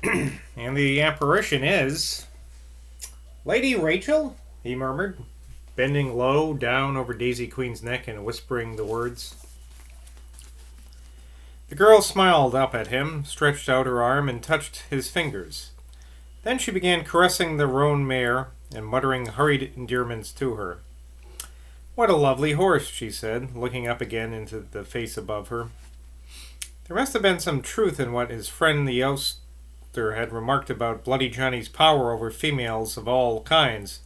And the apparition is Lady Rachel, he murmured, bending low down over Daisy Queen's neck and whispering the words. The girl smiled up at him, stretched out her arm, and touched his fingers. Then she began caressing the roan mare and muttering hurried endearments to her. What a lovely horse, she said, looking up again into the face above her. There must have been some truth in what his friend the ouster had remarked about Bloody Johnny's power over females of all kinds,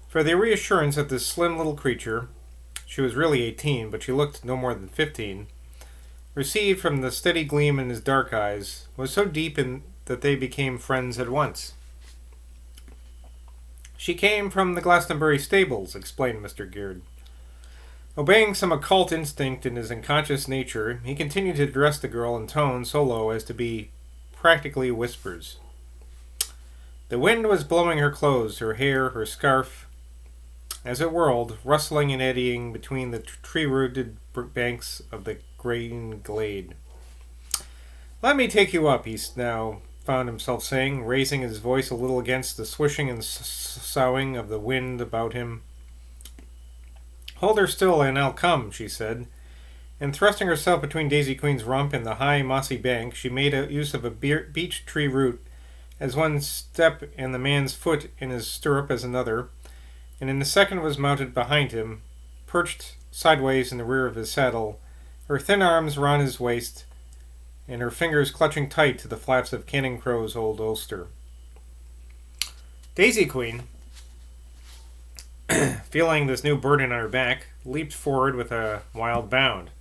for the reassurance that this slim little creature, she was really 18, but she looked no more than 15, received from the steady gleam in his dark eyes, was so deep that they became friends at once. She came from the Glastonbury stables, explained Mr. Geard. Obeying some occult instinct in his unconscious nature, he continued to address the girl in tones so low as to be practically whispers. The wind was blowing her clothes, her hair, her scarf, as it whirled, rustling and eddying between the tree-rooted banks of the green glade. Let me take you up, he now found himself saying, raising his voice a little against the swishing and soughing of the wind about him. Hold her still and I'll come, she said, and thrusting herself between Daisy Queen's rump and the high mossy bank, she made use of a beech tree root as one step and the man's foot in his stirrup as another, and in the second was mounted behind him, perched sideways in the rear of his saddle, her thin arms round his waist, and her fingers clutching tight to the flaps of Cannon Crow's old ulster. Daisy Queen, feeling this new burden on her back, leaped forward with a wild bound,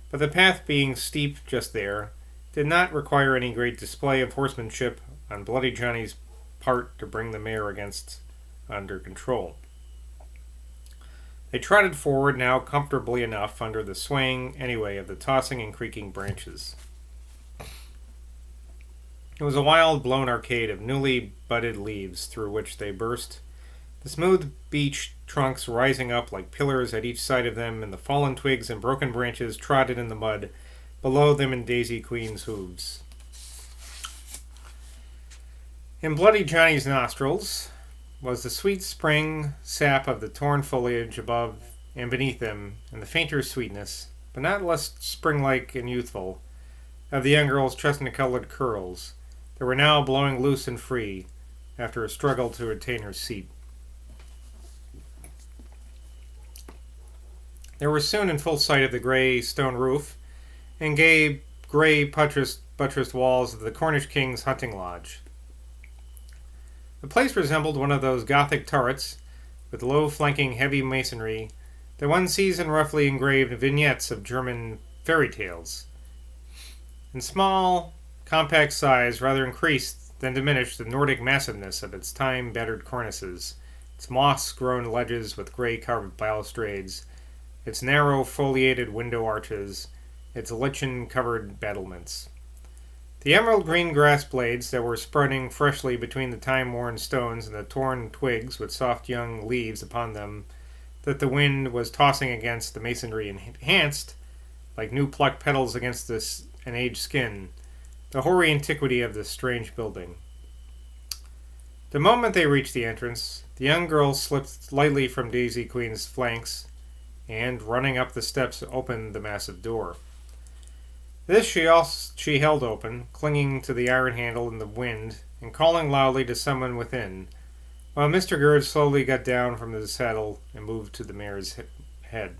but the path being steep just there, did not require any great display of horsemanship on Bloody Johnny's part to bring the mare under control. They trotted forward now comfortably enough under the swaying, anyway, of the tossing and creaking branches. It was a wild, blown arcade of newly budded leaves through which they burst, the smooth beech trunks rising up like pillars at each side of them, and the fallen twigs and broken branches trotted in the mud below them in Daisy Queen's hooves. In Bloody Johnny's nostrils was the sweet spring sap of the torn foliage above and beneath them, and the fainter sweetness, but not less spring-like and youthful, of the young girl's chestnut-colored curls that were now blowing loose and free after a struggle to retain her seat. They were soon in full sight of the grey stone roof and gay grey buttressed walls of the Cornish King's hunting lodge. The place resembled one of those Gothic turrets with low flanking heavy masonry that one sees in roughly engraved vignettes of German fairy tales. In small, compact size rather increased than diminished the Nordic massiveness of its time-battered cornices, its moss-grown ledges with grey carved balustrades, its narrow foliated window arches, its lichen-covered battlements. The emerald-green grass blades that were sprouting freshly between the time-worn stones and the torn twigs with soft young leaves upon them that the wind was tossing against the masonry enhanced, like new-plucked petals against an aged skin, the hoary antiquity of this strange building. The moment they reached the entrance, the young girl slipped lightly from Daisy Queen's flanks and, running up the steps, opened the massive door. This she held open, clinging to the iron handle in the wind, and calling loudly to someone within, while Mr. Gerd slowly got down from the saddle and moved to the mare's head.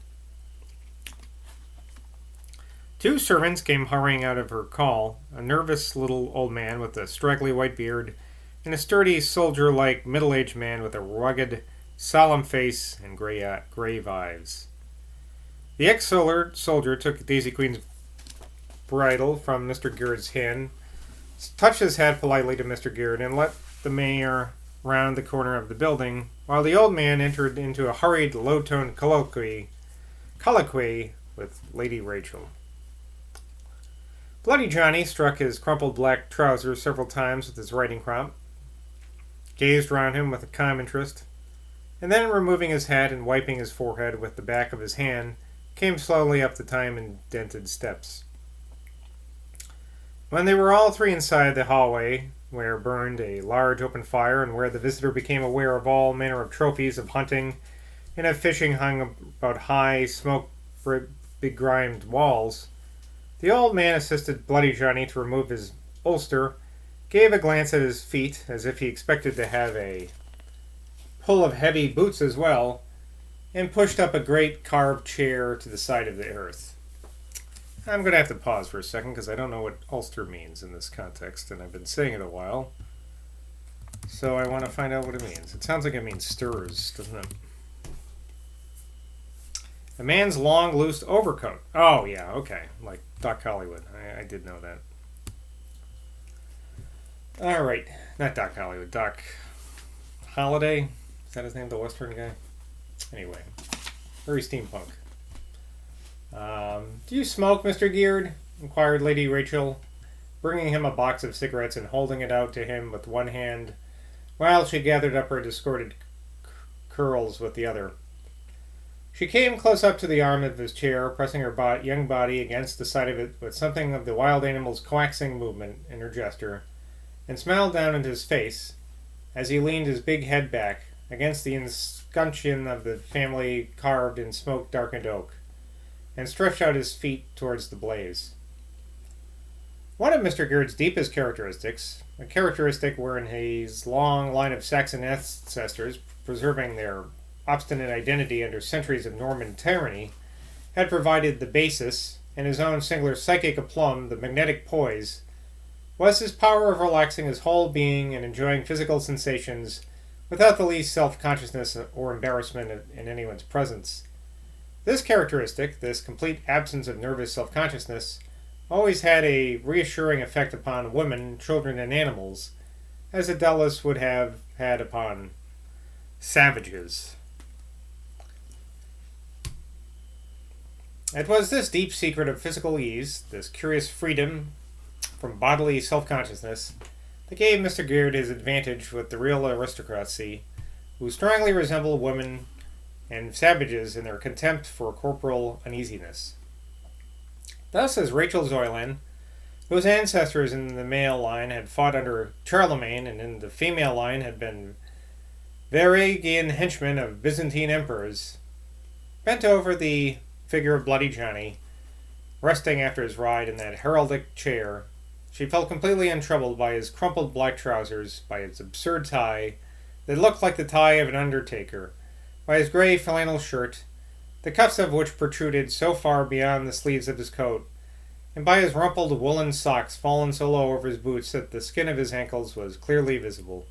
Two servants came hurrying out of her call, a nervous little old man with a straggly white beard, and a sturdy, soldier-like middle-aged man with a rugged, solemn face and grave eyes. The ex-soldier took Daisy Queen's bridle from Mr. Gerd's hand, touched his hat politely to Mr. Gerd, and let the mare round the corner of the building, while the old man entered into a hurried, low-toned colloquy with Lady Rachel. Bloody Johnny struck his crumpled black trousers several times with his riding crop, gazed round him with a calm interest, and then, removing his hat and wiping his forehead with the back of his hand, came slowly up the time-indented steps. When they were all three inside the hallway, where burned a large open fire and where the visitor became aware of all manner of trophies of hunting and of fishing hung about high, smoke-begrimed walls, the old man assisted Bloody Johnny to remove his ulster, gave a glance at his feet as if he expected to have a pull of heavy boots as well, and pushed up a great carved chair to the side of the earth. I'm going to have to pause for a second because I don't know what ulster means in this context, and I've been saying it a while. So I want to find out what it means. It sounds like it means stirs, doesn't it? A man's long, loose overcoat. Oh, yeah, okay. Like Doc Hollywood. I did know that. Alright. Not Doc Hollywood. Doc Holliday? Is that his name? The Western guy? Anyway. Very steampunk. Do you smoke, Mr. Geard? Inquired Lady Rachel, bringing him a box of cigarettes and holding it out to him with one hand, while she gathered up her discordant curls with the other. She came close up to the arm of his chair, pressing her young body against the side of it with something of the wild animal's coaxing movement in her gesture, and smiled down into his face as he leaned his big head back against the escutcheon of the family carved in smoke-darkened oak, and stretched out his feet towards the blaze. One of Mr. Geard's deepest characteristics, a characteristic wherein his long line of Saxon ancestors, preserving their obstinate identity under centuries of Norman tyranny, had provided the basis, and his own singular psychic aplomb, the magnetic poise, was his power of relaxing his whole being and enjoying physical sensations without the least self-consciousness or embarrassment in anyone's presence. This characteristic, this complete absence of nervous self-consciousness, always had a reassuring effect upon women, children, and animals, as it doubtless would have had upon savages. It was this deep secret of physical ease, this curious freedom from bodily self-consciousness, that gave Mr. Geard his advantage with the real aristocracy, who strongly resemble women and savages in their contempt for corporal uneasiness. Thus, as Rachel Zoylan, whose ancestors in the male line had fought under Charlemagne and in the female line had been Varangian henchmen of Byzantine emperors, bent over the figure of Bloody Johnny, resting after his ride in that heraldic chair, she felt completely untroubled by his crumpled black trousers, by his absurd tie that looked like the tie of an undertaker, by his gray flannel shirt, the cuffs of which protruded so far beyond the sleeves of his coat, and by his rumpled woolen socks fallen so low over his boots that the skin of his ankles was clearly visible.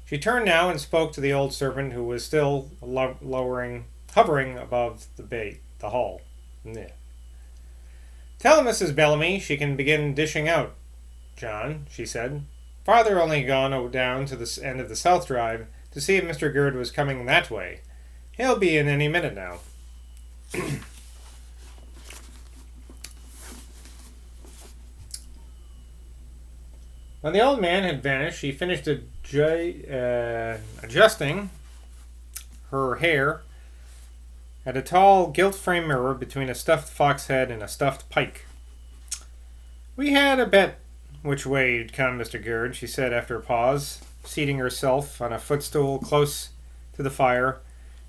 She turned now and spoke to the old servant, who was still hovering above the hall. "Tell Mrs. Bellamy she can begin dishing out, John," she said. "Father only gone down to the end of the South Drive to see if Mr. Geard was coming that way. He'll be in any minute now." When the old man had vanished, she finished adjusting her hair at a tall gilt-frame mirror between a stuffed fox head and a stuffed pike. "We had a bet which way you'd come, Mr. Geard," she said after a pause, seating herself on a footstool close to the fire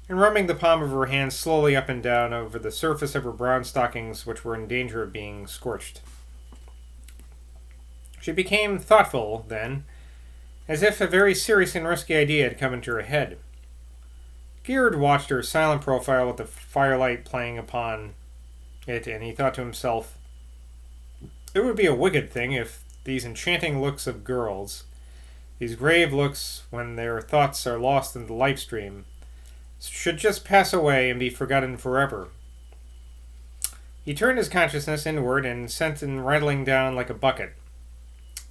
and rubbing the palm of her hand slowly up and down over the surface of her brown stockings, which were in danger of being scorched. She became thoughtful, then, as if a very serious and risky idea had come into her head. Geard watched her silent profile with the firelight playing upon it, and he thought to himself, it would be a wicked thing if these enchanting looks of girls, these grave looks when their thoughts are lost in the life stream, should just pass away and be forgotten forever. He turned his consciousness inward and sent it rattling down like a bucket,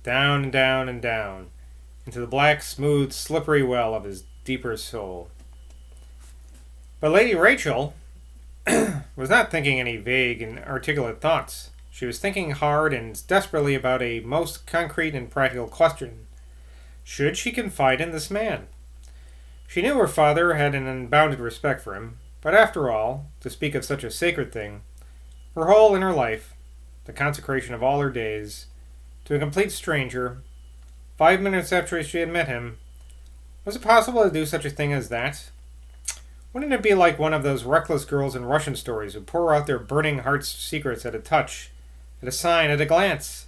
down and down and down, into the black, smooth, slippery well of his deeper soul. But Lady Rachel was not thinking any vague and articulate thoughts. She was thinking hard and desperately about a most concrete and practical question. Should she confide in this man? She knew her father had an unbounded respect for him, but after all, to speak of such a sacred thing, her whole inner life, the consecration of all her days, to a complete stranger, 5 minutes after she had met him. Was it possible to do such a thing as that? Wouldn't it be like one of those reckless girls in Russian stories who pour out their burning heart's secrets at a touch, at a sign, at a glance?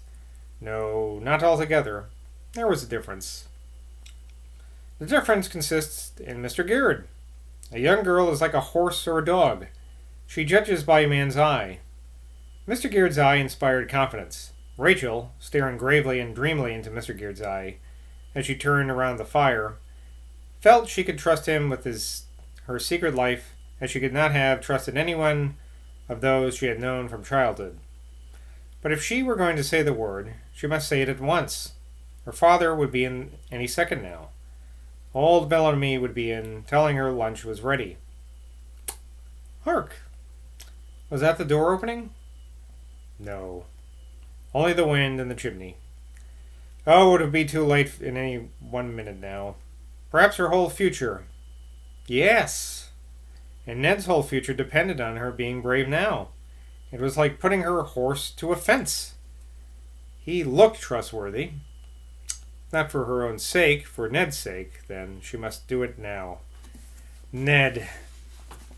No, not altogether. There was a difference. The difference consists in Mr. Gerd. A young girl is like a horse or a dog. She judges by a man's eye. Mr. Gerd's eye inspired confidence. Rachel, staring gravely and dreamily into Mr. Gerd's eye, as she turned around the fire, felt she could trust him with her secret life as she could not have trusted anyone of those she had known from childhood. But if she were going to say the word, she must say it at once. Her father would be in any second now. Old Bellamy would be in, telling her lunch was ready. Hark! Was that the door opening? No. Only the wind and the chimney. Oh, it would be too late in any 1 minute now. Perhaps her whole future. Yes! And Ned's whole future depended on her being brave now. It was like putting her horse to a fence. He looked trustworthy. Not for her own sake, for Ned's sake, then she must do it now. Ned.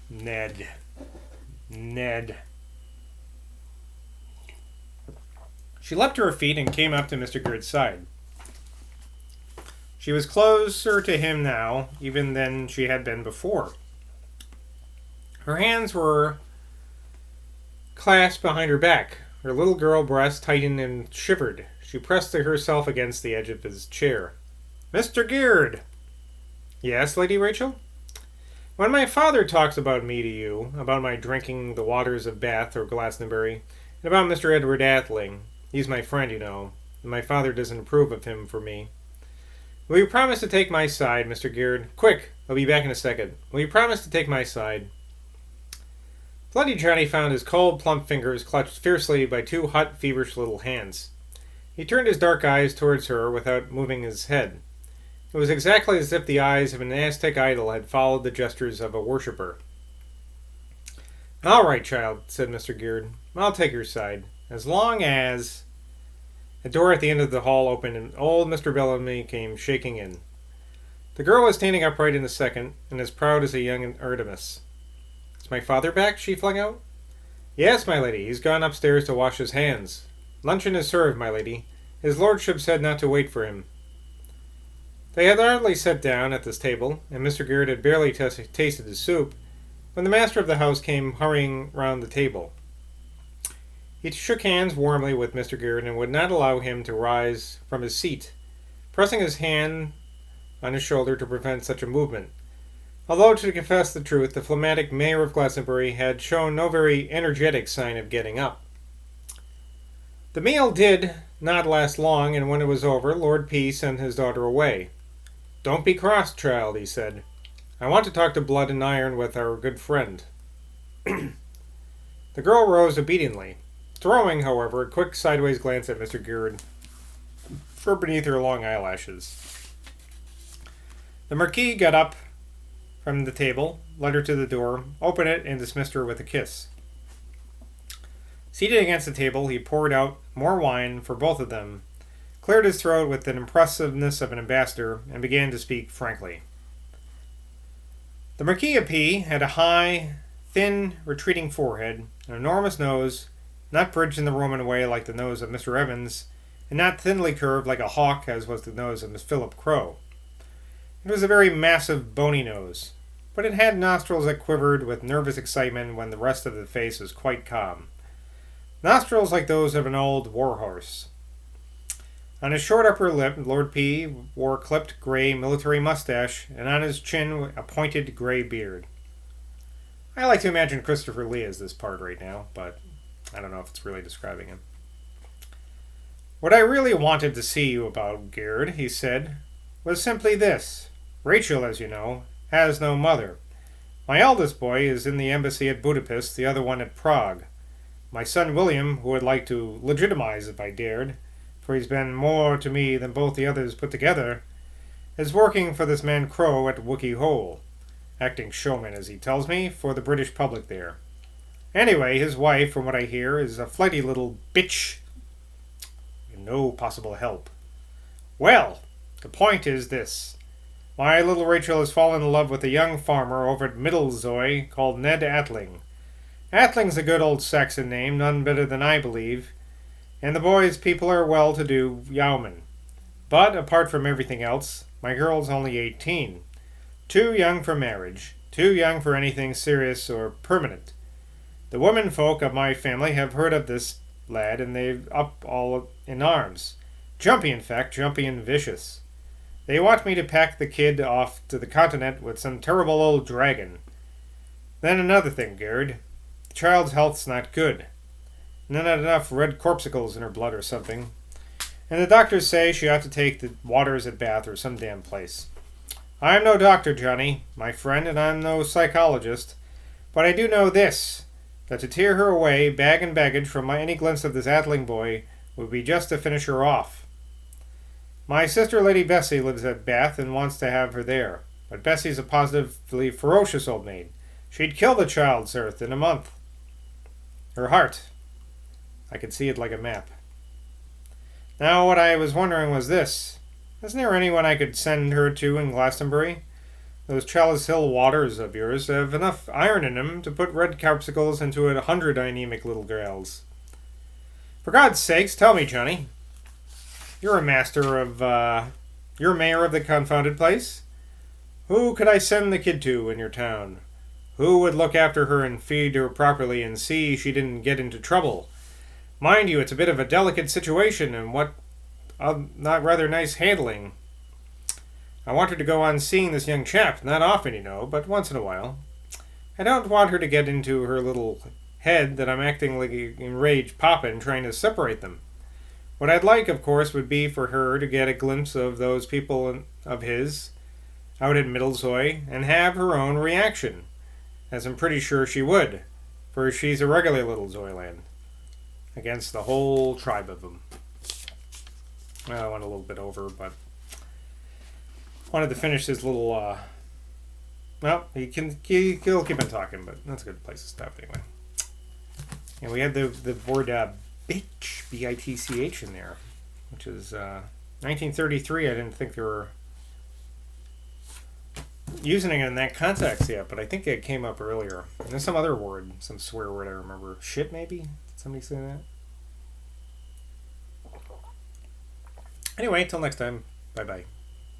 Ned. Ned. She leapt to her feet and came up to Mr. Gerd's side. She was closer to him now, even than she had been before. Her hands were clasped behind her back. Her little girl breast tightened and shivered. She pressed herself against the edge of his chair. Mr. Gerd! Yes, Lady Rachel? When my father talks about me to you, about my drinking the waters of Bath or Glastonbury, and about Mr. Edward Atheling, he's my friend, you know, and my father doesn't approve of him for me. Will you promise to take my side, Mr. Gerd? Quick, I'll be back in a second. Will you promise to take my side? Bloody Johnny found his cold, plump fingers clutched fiercely by two hot, feverish little hands. He turned his dark eyes towards her without moving his head. It was exactly as if the eyes of an Aztec idol had followed the gestures of a worshipper. All right, child, said Mr. Gerd. I'll take your side. As long as... A door at the end of the hall opened and old Mr. Bellamy came shaking in. The girl was standing upright in a second, and as proud as a young Artemis. Is my father back? She flung out. Yes, my lady. He's gone upstairs to wash his hands. Luncheon is served, my lady. His lordship said not to wait for him. They had hardly sat down at this table, and Mr. Gerd had barely tasted his soup, when the master of the house came hurrying round the table. He shook hands warmly with Mr. Gerd and would not allow him to rise from his seat, pressing his hand on his shoulder to prevent such a movement. Although, to confess the truth, the phlegmatic mayor of Glastonbury had shown no very energetic sign of getting up. The meal did not last long, and when it was over, Lord P. sent his daughter away. Don't be cross, child, he said. I want to talk to Blood and Iron with our good friend. The girl rose obediently, throwing, however, a quick sideways glance at Mr. Gerd from beneath her long eyelashes. The Marquis got up from the table, led her to the door, opened it, and dismissed her with a kiss. Seated against the table, he poured out more wine for both of them, cleared his throat with the impressiveness of an ambassador, and began to speak frankly. The Marquis of P. had a high, thin, retreating forehead, an enormous nose, not bridged in the Roman way like the nose of Mr. Evans, and not thinly curved like a hawk as was the nose of Miss Philip Crowe. It was a very massive, bony nose, but it had nostrils that quivered with nervous excitement when the rest of the face was quite calm. Nostrils like those of an old war-horse. On his short upper lip, Lord P. wore a clipped gray military mustache, and on his chin a pointed gray beard. I like to imagine Christopher Lee as this part right now, but I don't know if it's really describing him. What I really wanted to see you about, Gerd, he said, was simply this. Rachel, as you know, has no mother. My eldest boy is in the embassy at Budapest, the other one at Prague. My son William, who would like to legitimize if I dared, for he's been more to me than both the others put together, is working for this man Crow at Wookey Hole, acting showman, as he tells me, for the British public there. Anyway, his wife, from what I hear, is a flighty little bitch. and no possible help. Well, the point is this. My little Rachel has fallen in love with a young farmer over at Middlezoy called Ned Atling. Atling's a good old Saxon name, none better than I believe, and the boy's people are well-to-do yeomen. But, apart from everything else, my girl's only 18. Too young for marriage, too young for anything serious or permanent. The womenfolk of my family have heard of this lad, and they're up all in arms. Jumpy, in fact, jumpy and vicious. They want me to pack the kid off to the continent with some terrible old dragon. Then another thing, Gerd. The child's health's not good. Not enough red corpuscles in her blood or something. And the doctors say she ought to take the waters at Bath or some damn place. I'm no doctor, Johnny, my friend, and I'm no psychologist. But I do know this, that to tear her away, bag and baggage, from any glimpse of this Atling boy would be just to finish her off. My sister Lady Bessie lives at Bath and wants to have her there. But Bessie's a positively ferocious old maid. She'd kill the child's earth in a month. Her heart. I could see it like a map. Now what I was wondering was this. Isn't there anyone I could send her to in Glastonbury? Those Chalice Hill waters of yours have enough iron in them to put red corpuscles into 100 anemic little girls. For God's sakes, tell me, Johnny. You're mayor of the confounded place. Who could I send the kid to in your town? Who would look after her and feed her properly and see she didn't get into trouble? Mind you, it's a bit of a delicate situation and not rather nice handling. I want her to go on seeing this young chap, not often, you know, but once in a while. I don't want her to get into her little head that I'm acting like an enraged papa and trying to separate them. What I'd like, of course, would be for her to get a glimpse of those people of his out at Middlezoy and have her own reaction, as I'm pretty sure she would, for she's a regular little Zoyland, against the whole tribe of them. Well, I went a little bit over, but wanted to finish his little, well, he'll keep on talking, but that's a good place to stop anyway. And we had the word bitch, B-I-T-C-H, in there, which is 1933. I didn't think they were using it in that context yet, but I think it came up earlier. And there's some other word, some swear word I remember. Shit, maybe? Did somebody say that? Anyway, till next time. Bye-bye.